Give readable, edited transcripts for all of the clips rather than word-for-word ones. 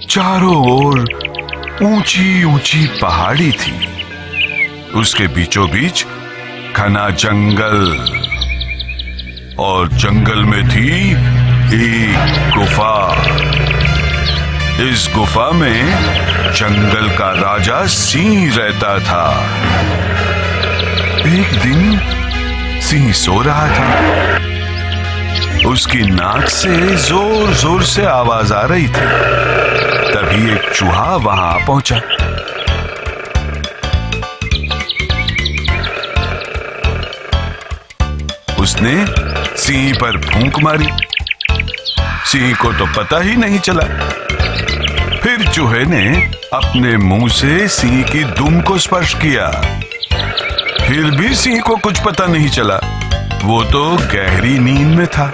चारों ओर ऊंची ऊंची पहाड़ी थी। उसके बीचों बीच घना जंगल, और जंगल में थी एक गुफा। इस गुफा में जंगल का राजा सिंह रहता था। एक दिन सिंह सो रहा था। उसकी नाक से जोर जोर से आवाज आ रही थी। तभी एक चूहा वहां पहुंचा। उसने सिंह पर फूंक मारी। सिंह को तो पता ही नहीं चला। फिर चूहे ने अपने मुंह से सिंह की दुम को स्पर्श किया। फिर भी सिंह को कुछ पता नहीं चला। वो तो गहरी नींद में था।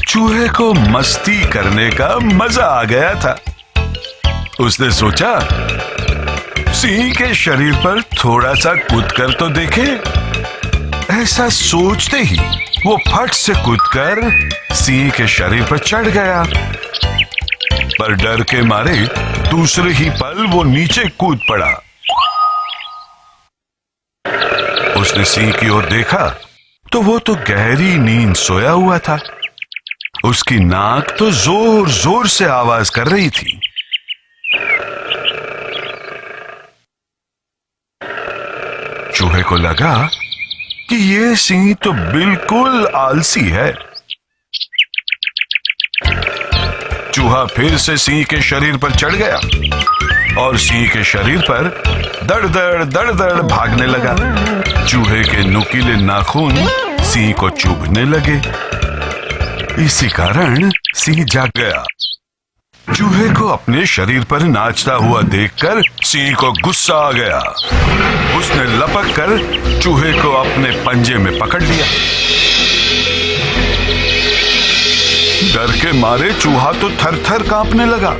चूहे को मस्ती करने का मजा आ गया था। उसने सोचा, सिंह के शरीर पर थोड़ा सा कूदकर तो देखे। ऐसा सोचते ही वो फट से कूदकर सिंह के शरीर पर चढ़ गया। पर डर के मारे दूसरे ही पल वो नीचे कूद पड़ा। उसने सिंह की ओर देखा तो वो तो गहरी नींद सोया हुआ था। उसकी नाक तो जोर जोर से आवाज कर रही थी। चूहे को लगा कि ये सिंह तो बिल्कुल आलसी है। चूहा फिर से सिंह के शरीर पर चढ़ गया और सिंह के शरीर पर दड़ दड़ भागने लगा। चूहे के नुकीले नाखून सिंह को चुभने लगे। इसी कारण सिंह जाग गया। चूहे को अपने शरीर पर नाचता हुआ देखकर सिंह को गुस्सा आ गया। उसने लपक कर चूहे को अपने पंजे में पकड़ लिया। डर के मारे चूहा तो थर थर कांपने लगा।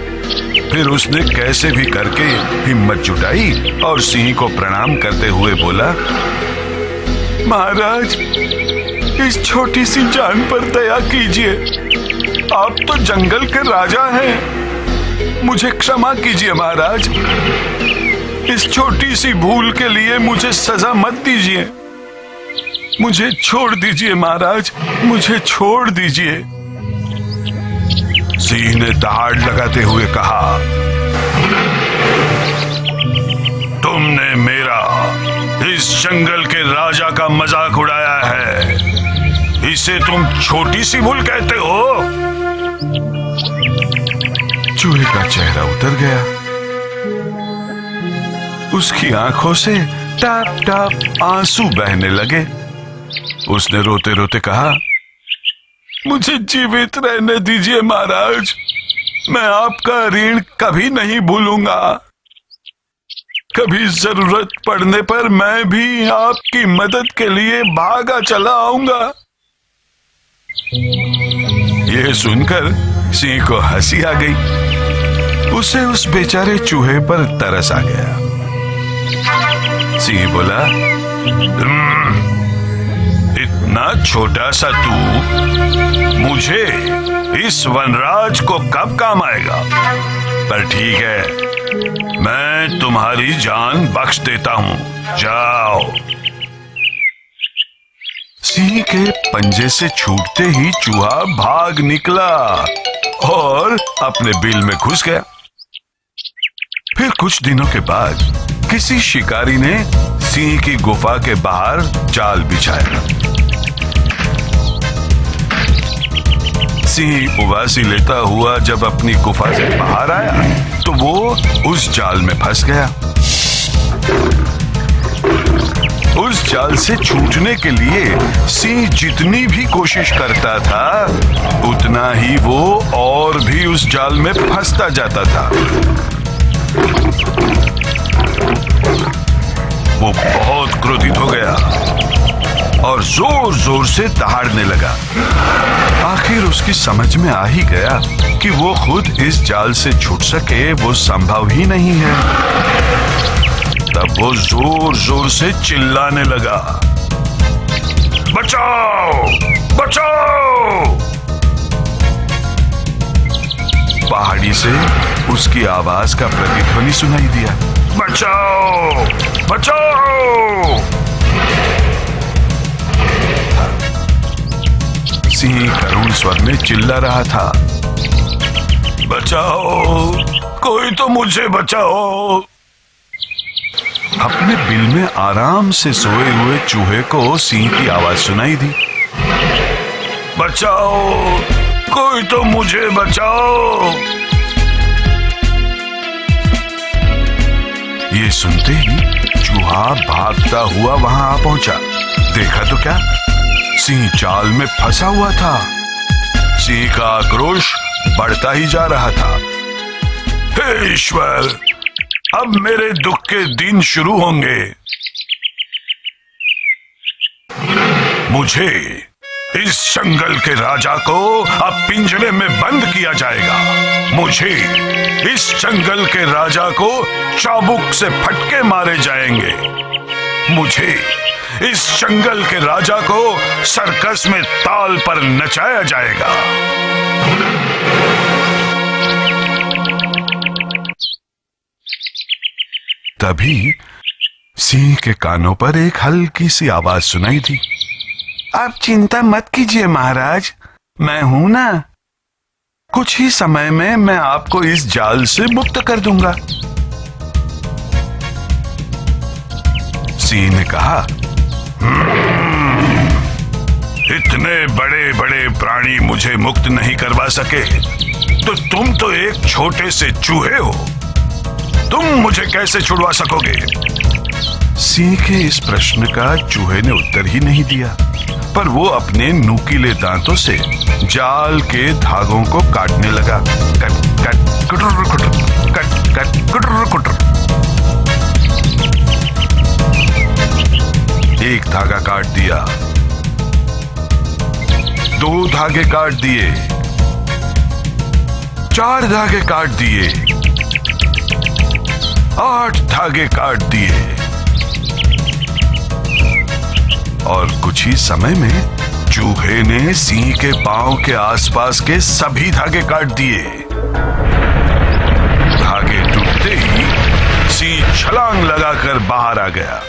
फिर उसने कैसे भी करके हिम्मत जुटाई और सिंह को प्रणाम करते हुए बोला, महाराज, इस छोटी सी जान पर दया कीजिए। आप तो जंगल के राजा हैं। मुझे क्षमा कीजिए महाराज। इस छोटी सी भूल के लिए मुझे सजा मत दीजिए। मुझे छोड़ दीजिए महाराज, मुझे छोड़ दीजिए। सिंह ने दहाड़ लगाते हुए कहा, तुमने मेरा, इस जंगल के राजा का मजाक उड़ाया है। इसे तुम छोटी सी भूल कहते हो? चूहे का चेहरा उतर गया। उसकी आंखों से टाप टाप आंसू बहने लगे। उसने रोते रोते कहा, मुझे जीवित रहने दीजिए महाराज। मैं आपका ऋण कभी नहीं भूलूंगा। कभी जरूरत पड़ने पर मैं भी आपकी मदद के लिए भागा चला आऊंगा। यह सुनकर सिंह को हंसी आ गई। उसे उस बेचारे चूहे पर तरस आ गया। सिंह बोला, इतना छोटा सा तू मुझे इस वनराज को कब काम आएगा? पर ठीक है, मैं तुम्हारी जान बख्श देता हूं। जाओ। सिंह के पंजे से छूटते ही चूहा भाग निकला और अपने बिल में घुस गया। फिर कुछ दिनों के बाद किसी शिकारी ने सिंह की गुफा के बाहर जाल बिछाया। सिंह उबासी लेता हुआ जब अपनी गुफा से बाहर आया तो वो उस जाल में फंस गया। उस जाल से छूटने के लिए सिंह जितनी भी कोशिश करता था, उतना ही वो और भी उस जाल में फंसता जाता था। वो बहुत क्रोधित हो गया और जोर जोर से दहाड़ने लगा। आखिर उसकी समझ में आ ही गया कि वो खुद इस जाल से छूट सके वो संभव ही नहीं है। तब वो जोर जोर से चिल्लाने लगा, बचाओ बचाओ। पहाड़ी से उसकी आवाज का प्रतिध्वनि सुनाई दिया। बचाओ, बचाओ! सिंह करुण स्वर में चिल्ला रहा था। बचाओ, कोई तो मुझे बचाओ! अपने बिल में आराम से सोए हुए चूहे को सिंह की आवाज सुनाई दी। बचाओ, कोई तो मुझे बचाओ! ये सुनते ही चूहा भागता हुआ वहां आ पहुंचा। देखा तो क्या, सिंह जाल में फंसा हुआ था। सिंह का आक्रोश बढ़ता ही जा रहा था। हे ईश्वर, अब मेरे दुख के दिन शुरू होंगे। मुझे इस जंगल के राजा को अब पिंजरे में बंद किया जाएगा। मुझे इस जंगल के राजा को चाबुक से फटके मारे जाएंगे। मुझे इस जंगल के राजा को सर्कस में ताल पर नचाया जाएगा। तभी सिंह के कानों पर एक हल्की सी आवाज सुनाई दी। आप चिंता मत कीजिए महाराज, मैं हूं ना। कुछ ही समय में मैं आपको इस जाल से मुक्त कर दूंगा। सिंह ने कहा, इतने बड़े बड़े प्राणी मुझे मुक्त नहीं करवा सके, तो तुम तो एक छोटे से चूहे हो, तुम मुझे कैसे छुड़वा सकोगे? सिंह के इस प्रश्न का चूहे ने उत्तर ही नहीं दिया, पर वो अपने नुकीले दांतों से जाल के धागों को काटने लगा। कट कट कुटर कुटर, कट कट कुटर कुटर। एक धागा काट दिया, 2 धागे काट दिए, 4 धागे काट दिए, 8 धागे काट दिए, और कुछ ही समय में चूहे ने सिंह के पांव के आसपास के सभी धागे काट दिए। धागे टूटते ही सिंह छलांग लगाकर बाहर आ गया।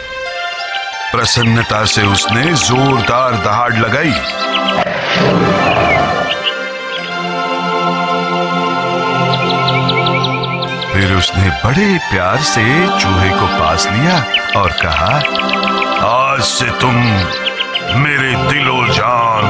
प्रसन्नता से उसने जोरदार दहाड़ लगाई। फिर उसने बड़े प्यार से चूहे को पास लिया और कहा, आज से तुम मेरे दिलो जान